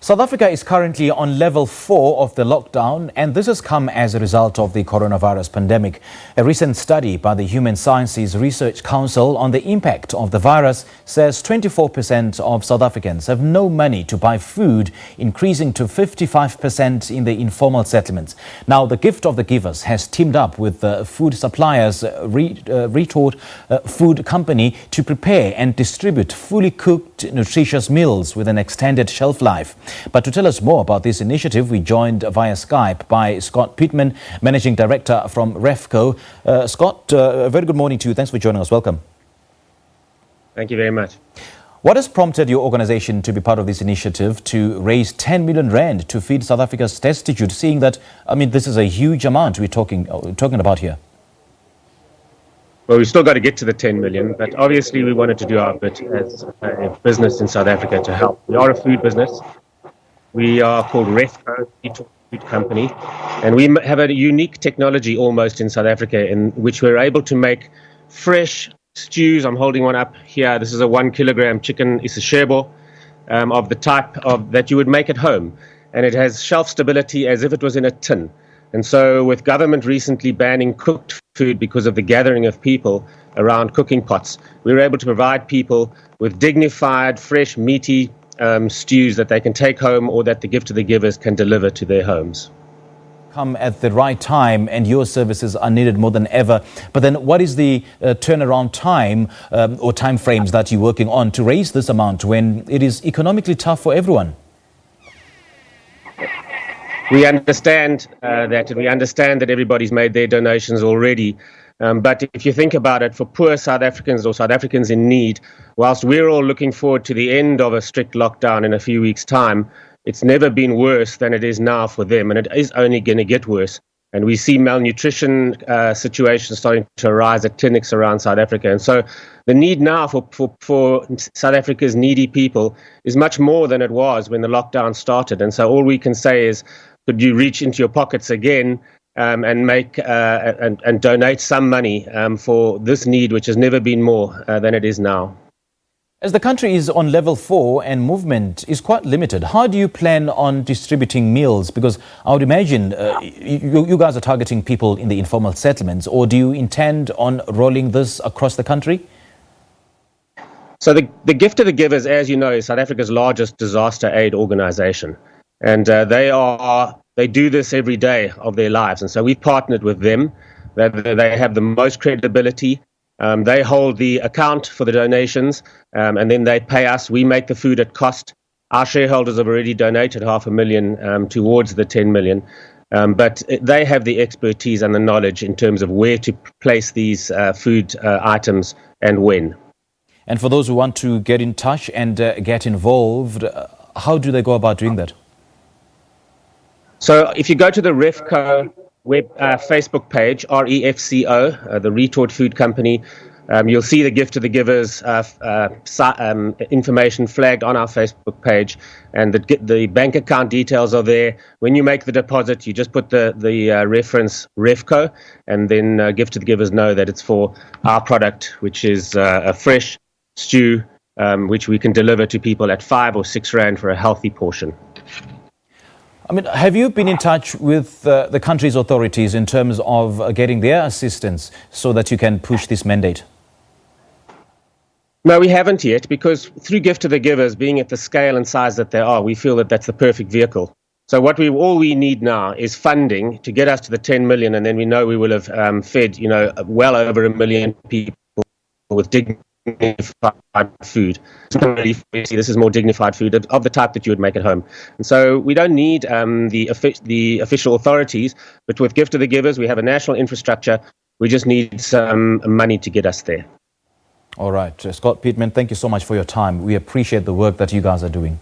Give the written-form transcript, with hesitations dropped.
South Africa is currently on level 4 of the lockdown, and this has come as a result of the coronavirus pandemic. A recent study by the Human Sciences Research Council on the impact of the virus says 24% of South Africans have no money to buy food, increasing to 55% in the informal settlements. Now, the Gift of the Givers has teamed up with food suppliers Retort Food Company to prepare and distribute fully cooked, nutritious meals with an extended shelf life. But to tell us more about this initiative, we joined via Skype by Scott Pitman, Managing Director from REFCO. Scott, a very good morning to you. Thanks for joining us. Welcome. Thank you very much. What has prompted your organization to be part of this initiative to raise 10 million rand to feed South Africa's destitute, seeing that, this is a huge amount we're talking about here? Well, we've still got to get to the 10 million, but obviously we wanted to do our bit as a business in South Africa to help. We are a food business. We are called REFCO, Retort Food Company, and we have a unique technology almost in South Africa in which we're able to make fresh stews. I'm holding one up here. This is a 1 kilogram chicken isishebo of the type that you would make at home, and it has shelf stability as if it was in a tin. And so with government recently banning cooked food because of the gathering of people around cooking pots, we were able to provide people with dignified, fresh, meaty stews that they can take home or that the Gift of the Givers can deliver to their homes. Come at the right time, and your services are needed more than ever. But then what is the turnaround time or time frames that you're working on to raise this amount when it is economically tough for everyone? We understand that everybody's made their donations already. But if you think about it, for poor South Africans or South Africans in need, whilst we're all looking forward to the end of a strict lockdown in a few weeks' time, it's never been worse than it is now for them, and it is only going to get worse. And we see malnutrition situations starting to arise at clinics around South Africa. And so the need now for South Africa's needy people is much more than it was when the lockdown started. And so all we can say is, could you reach into your pockets again and make and donate some money for this need, which has never been more than it is now. As the country is on level 4 and movement is quite limited, how do you plan on distributing meals? Because I would imagine you guys are targeting people in the informal settlements, or do you intend on rolling this across the country? So the Gift of the Givers, as you know, is South Africa's largest disaster aid organization. And they do this every day of their lives. And so we've partnered with them. They have the most credibility. They hold the account for the donations, and then they pay us. We make the food at cost. Our shareholders have already donated 500,000 towards the 10 million. But they have the expertise and the knowledge in terms of where to place these food items and when. And for those who want to get in touch and get involved, how do they go about doing that? So if you go to the REFCO Facebook page, REFCO, the Retort Food Company, you'll see the Gift of the Givers information flagged on our Facebook page, and the bank account details are there. When you make the deposit, you just put the reference REFCO, and then Gift of the Givers know that it's for our product, which is a fresh stew, which we can deliver to people at 5 or 6 rand for a healthy portion. Have you been in touch with the country's authorities in terms of getting their assistance so that you can push this mandate? No, we haven't yet, because through Gift of the Givers, being at the scale and size that they are, we feel that that's the perfect vehicle. So all we need now is funding to get us to the 10 million, and then we know we will have fed, well over 1 million people with dignified food. This is more dignified food of the type that you would make at home. And so we don't need the official authorities, but with Gift of the Givers, we have a national infrastructure. We just need some money to get us there. All right. Scott Pitman, thank you so much for your time. We appreciate the work that you guys are doing.